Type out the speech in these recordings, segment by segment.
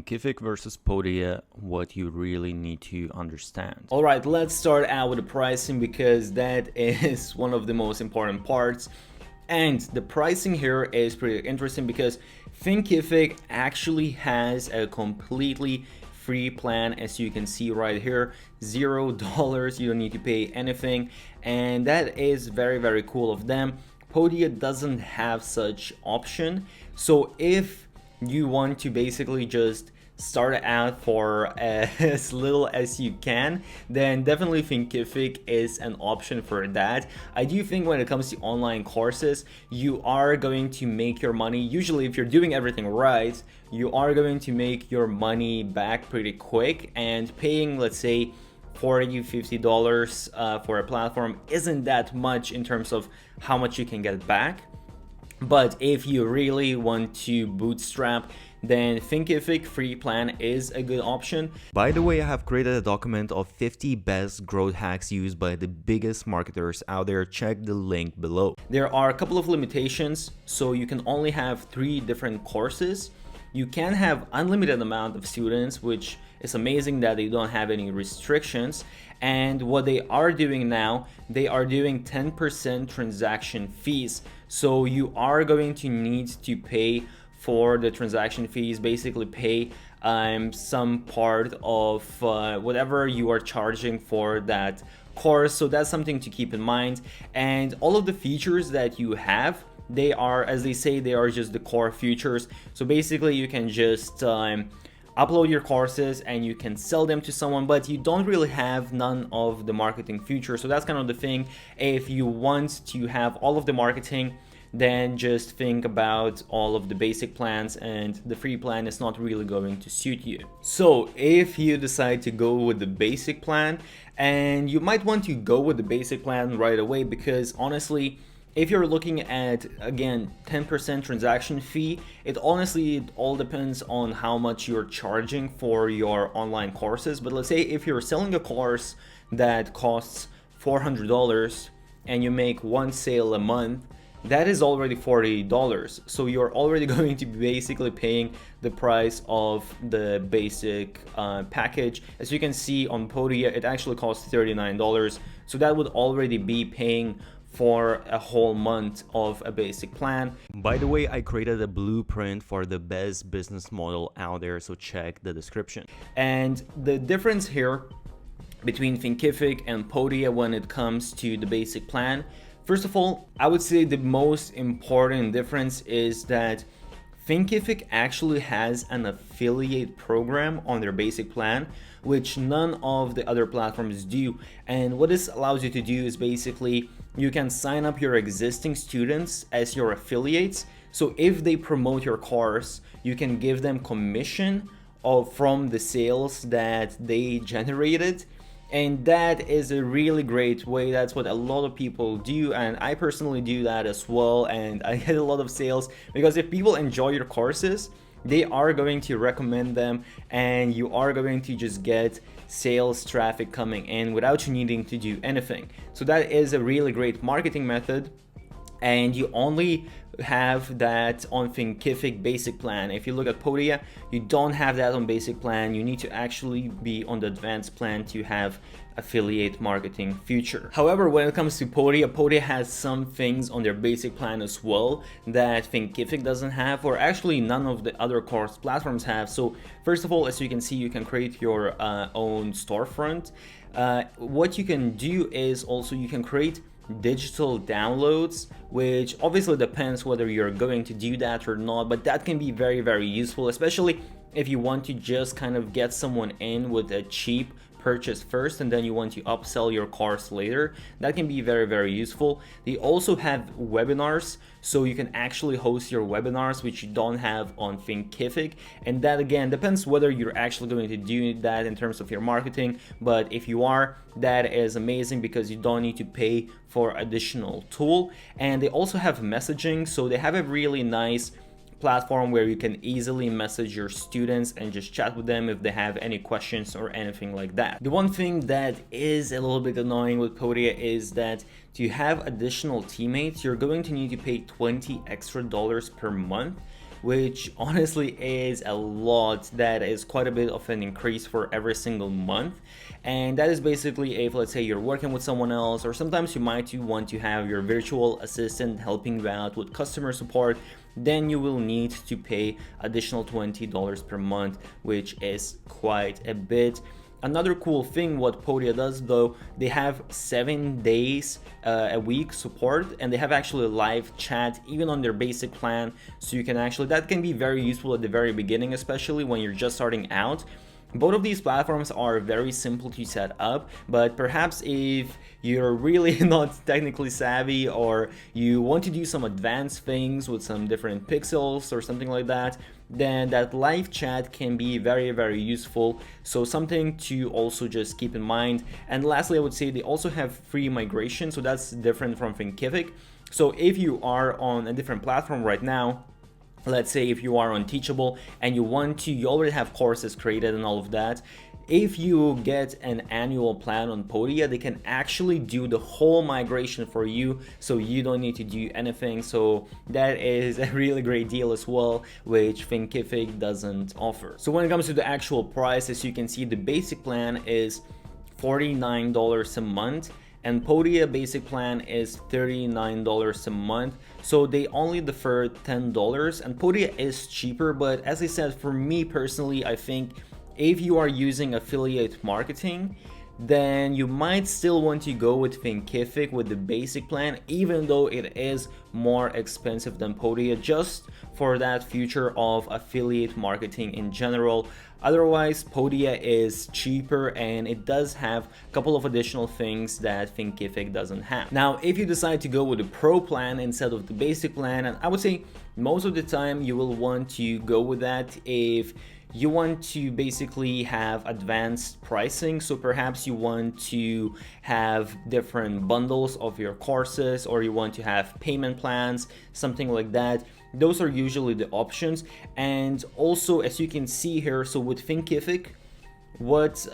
Thinkific versus Podia, what you really need to understand. All right, let's start out with the pricing because that is one of the most important parts. And the pricing here is pretty interesting because Thinkific actually has a completely free plan, as you can see right here, $0. You don't need to pay anything, and that is very cool of them. Podia doesn't have such option, so if you want to basically just start out for as little as you can, then definitely Thinkific is an option for that. I do think when it comes to online courses, you are going to make your money, usually if you're doing everything right, you are going to make your money back pretty quick, and paying, let's say, $40-50 for a platform isn't that much in terms of how much you can get back. But if you really want to bootstrap, then Thinkific free plan is a good option. By the way, I have created a document of 50 best growth hacks used by the biggest marketers out there. Check the link below. There are a couple of limitations, so you can only have 3 different courses. You can have unlimited amount of students, which is amazing that they don't have any restrictions. And what they are doing now, they are doing 10% transaction fees. So you are going to need to pay for the transaction fees, basically pay some part of whatever you are charging for that course. So that's something to keep in mind. And all of the features that you have, they are, as they say, they are just the core features. So basically you can just upload your courses and you can sell them to someone, but you don't really have none of the marketing features. So that's kind of the thing. If you want to have all of the marketing, then just think about all of the basic plans, and the free plan is not really going to suit you. So if you decide to go with the basic plan, and you might want to go with the basic plan right away, because honestly, if you're looking at, again, 10% transaction fee, it all depends on how much you're charging for your online courses. But let's say if you're selling a course that costs $400 and you make one sale a month, that is already $40. So you're already going to be basically paying the price of the basic package. As you can see on Podia, it actually costs $39. So that would already be paying for a whole month of a basic plan. By the way, I created a blueprint for the best business model out there, so check the description. And the difference here between Thinkific and Podia when it comes to the basic plan, first of all, I would say the most important difference is that Thinkific actually has an affiliate program on their basic plan, which none of the other platforms do. And what this allows you to do is basically you can sign up your existing students as your affiliates. So if they promote your course, you can give them commission from the sales that they generated. And that is a really great way. That's what a lot of people do, and I personally do that as well, and I get a lot of sales because if people enjoy your courses, they are going to recommend them, and you are going to just get sales traffic coming in without you needing to do anything. So that is a really great marketing method, and you only have that on Thinkific basic plan. If you look at Podia, you don't have that on basic plan. You need to actually be on the advanced plan to have affiliate marketing feature. However, when it comes to Podia, Podia has some things on their basic plan as well that Thinkific doesn't have, or actually none of the other course platforms have. So first of all, as you can see, you can create your own storefront. What you can do is also you can create digital downloads, which obviously depends whether you're going to do that or not, but that can be very useful, especially if you want to just kind of get someone in with a cheap purchase first and then you want to upsell your course later. That can be very useful. They also have webinars, so you can actually host your webinars, which you don't have on Thinkific, and that again depends whether you're actually going to do that in terms of your marketing. But if you are, that is amazing because you don't need to pay for additional tool. And they also have messaging, so they have a really nice platform where you can easily message your students and just chat with them if they have any questions or anything like that. The one thing that is a little bit annoying with Podia is that to have additional teammates, you're going to need to pay $20 extra per month, which honestly is a lot. That is quite a bit of an increase for every single month. And that is basically if, let's say, you're working with someone else, or sometimes you might want to have your virtual assistant helping you out with customer support, then you will need to pay additional $20 per month, which is quite a bit. Another cool thing what Podia does though, they have 7 days a week support, and they have actually live chat even on their basic plan. So you can actually, that can be very useful at the very beginning, especially when you're just starting out. Both of these platforms are very simple to set up, but perhaps if you're really not technically savvy, or you want to do some advanced things with some different pixels or something like that, then that live chat can be very useful. So something to also just keep in mind. And lastly, I would say they also have free migration, so that's different from Thinkific. So if you are on a different platform right now, let's say if you are on Teachable and you already have courses created and all of that, if you get an annual plan on Podia, they can actually do the whole migration for you, so you don't need to do anything. So that is a really great deal as well, which Thinkific doesn't offer. So when it comes to the actual price, as you can see, the basic plan is $49 a month, and Podia basic plan is $39 a month. So they only defer $10, and Podia is cheaper. But as I said, for me personally, I think if you are using affiliate marketing, then you might still want to go with Thinkific with the basic plan, even though it is more expensive than Podia, just for that feature of affiliate marketing in general. Otherwise, Podia is cheaper, and it does have a couple of additional things that Thinkific doesn't have. Now, if you decide to go with the pro plan instead of the basic plan, and I would say most of the time you will want to go with that if you want to basically have advanced pricing. So perhaps you want to have different bundles of your courses, or you want to have payment plans, something like that. Those are usually the options. And also, as you can see here, so with Thinkific, what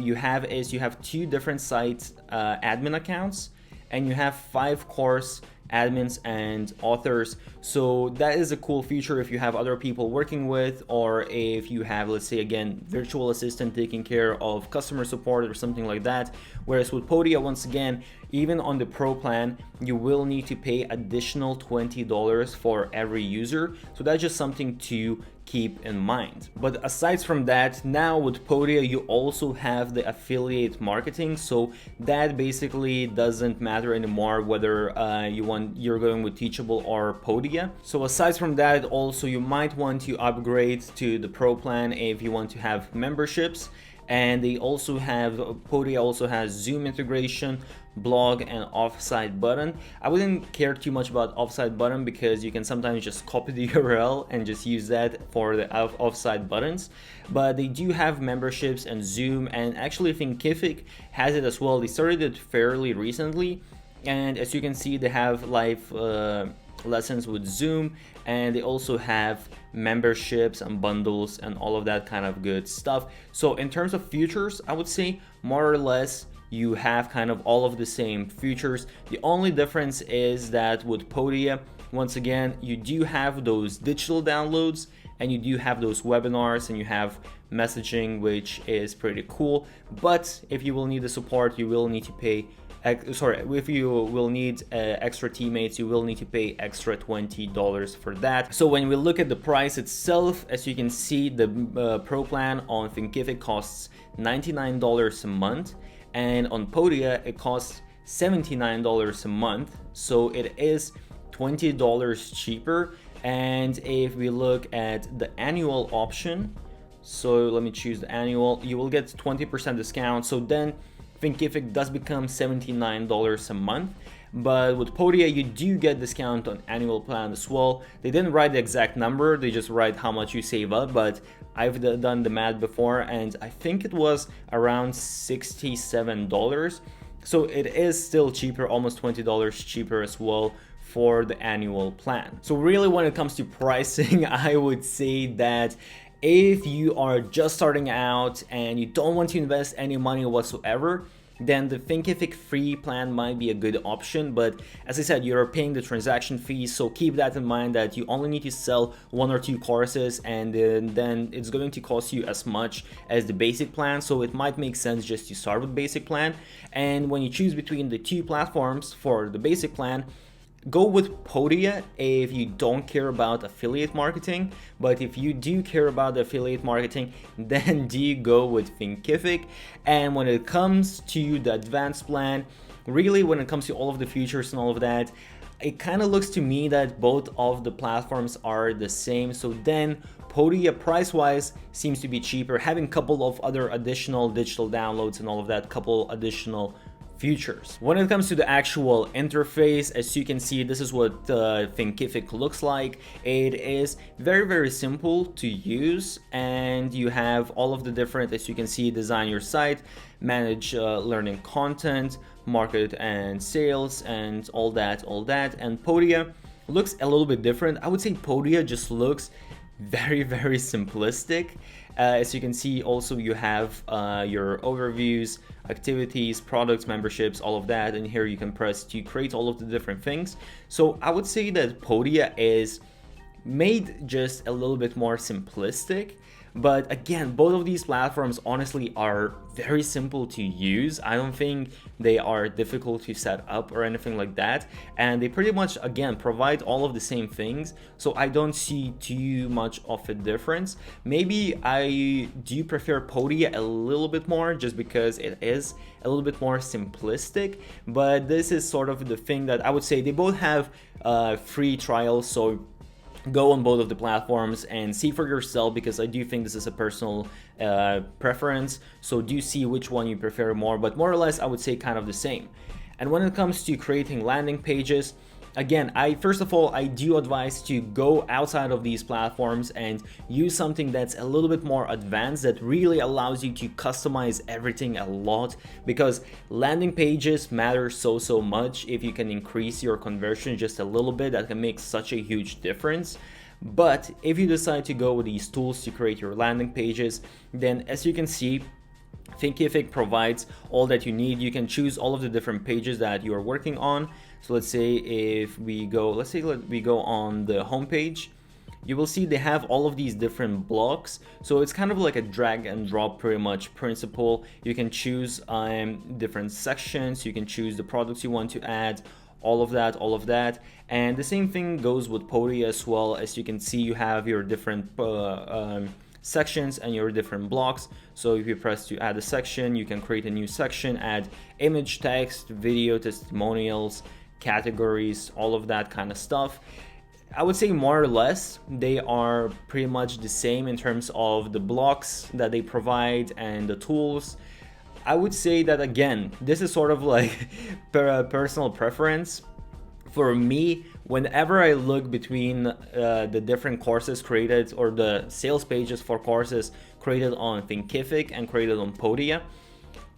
you have is you have 2 different site admin accounts, and you have 5 course admins and authors. So that is a cool feature if you have other people working with, or if you have, let's say again, virtual assistant taking care of customer support or something like that. Whereas with Podia, once again, even on the pro plan, you will need to pay additional $20 for every user. So that's just something to keep in mind. But aside from that, now with Podia, you also have the affiliate marketing. So that basically doesn't matter anymore whether you're going with Teachable or Podia. So aside from that, also you might want to upgrade to the pro plan if you want to have memberships. And they also have, Podia also has Zoom integration, blog, and offsite button. I wouldn't care too much about offsite button because you can sometimes just copy the URL and just use that for the offsite buttons. But they do have memberships and Zoom, and actually Thinkific has it as well. They started it fairly recently, and as you can see, they have live lessons with Zoom, and they also have memberships and bundles and all of that kind of good stuff. So in terms of features, I would say more or less you have kind of all of the same features. The only difference is that with Podia, once again, you do have those digital downloads, and you do have those webinars, and you have messaging, which is pretty cool. But if you will need the support, you will need to pay if you will need extra teammates, you will need to pay extra $20 for that. So when we look at the price itself, as you can see, the pro plan on Thinkific costs $99 a month, and on Podia it costs $79 a month. So it is $20 cheaper. And if we look at the annual option, so let me choose the annual, you will get 20% discount. So then Thinkific does become $79 a month. But with Podia, you do get discount on annual plan as well. They didn't write the exact number, they just write how much you save up, but I've done the math before, and I think it was around $67. So it is still cheaper, almost $20 cheaper as well for the annual plan. So really, when it comes to pricing, I would say that if you are just starting out and you don't want to invest any money whatsoever, then the Thinkific free plan might be a good option. But as I said, you're paying the transaction fees, so keep that in mind that you only need to sell 1 or 2 courses, and then it's going to cost you as much as the basic plan. So it might make sense just to start with basic plan. And when you choose between the 2 platforms for the basic plan, go with Podia if you don't care about affiliate marketing, but if you do care about the affiliate marketing, then do go with Thinkific. And when it comes to the advanced plan, really when it comes to all of the features and all of that, it kind of looks to me that both of the platforms are the same. So then Podia price-wise seems to be cheaper, having a couple of other additional digital downloads and all of that, couple additional features. When it comes to the actual interface, as you can see, this is what Thinkific looks like. It is very simple to use, and you have all of the different, as you can see, design your site, manage learning content, market and sales, and all that. And Podia looks a little bit different. I would say Podia just looks very simplistic. As you can see, also you have your overviews, activities, products, memberships, all of that, and here you can press to create all of the different things. So I would say that Podia is made just a little bit more simplistic. But again, both of these platforms honestly are very simple to use. I don't think they are difficult to set up or anything like that. And they pretty much, again, provide all of the same things. So I don't see too much of a difference. Maybe I do prefer Podia a little bit more just because it is a little bit more simplistic. But this is sort of the thing that I would say they both have free trials. So go on both of the platforms and see for yourself, because I do think this is a personal preference. So do see which one you prefer more, but more or less I would say kind of the same. And when it comes to creating landing pages, again, first of all, I do advise to go outside of these platforms and use something that's a little bit more advanced, that really allows you to customize everything a lot, because landing pages matter so much. If you can increase your conversion just a little bit, that can make such a huge difference. But if you decide to go with these tools to create your landing pages, then as you can see, Thinkific provides all that you need. You can choose all of the different pages that you are working on. So let's say if we go, we go on the home page, you will see they have all of these different blocks. So it's kind of like a drag and drop pretty much principle. You can choose different sections. You can choose the products you want to add, all of that. And the same thing goes with Podia as well. As you can see, you have your different sections and your different blocks. So if you press to add a section, you can create a new section, add image, text, video, testimonials, categories, all of that kind of stuff. I would say more or less they are pretty much the same in terms of the blocks that they provide and the tools. I would say that, again, this is sort of like personal preference. For me, whenever I look between the different courses created, or the sales pages for courses created on Thinkific and created on Podia,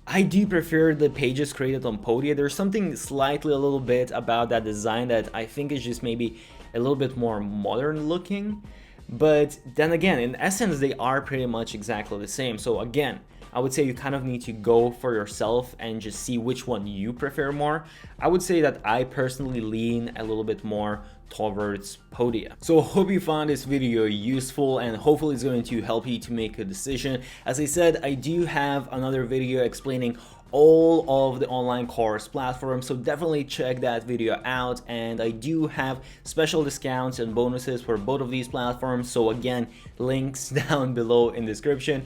I do prefer the pages created on Podia. There's something slightly a little bit about that design that I think is just maybe a little bit more modern looking. But then again, in essence, they are pretty much exactly the same. So again, I would say you kind of need to go for yourself and just see which one you prefer more. I would say that I personally lean a little bit more towards Podia. So hope you found this video useful, and hopefully it's going to help you to make a decision. As I said, I do have another video explaining all of the online course platforms, so definitely check that video out. And I do have special discounts and bonuses for both of these platforms, so again, links down below in the description.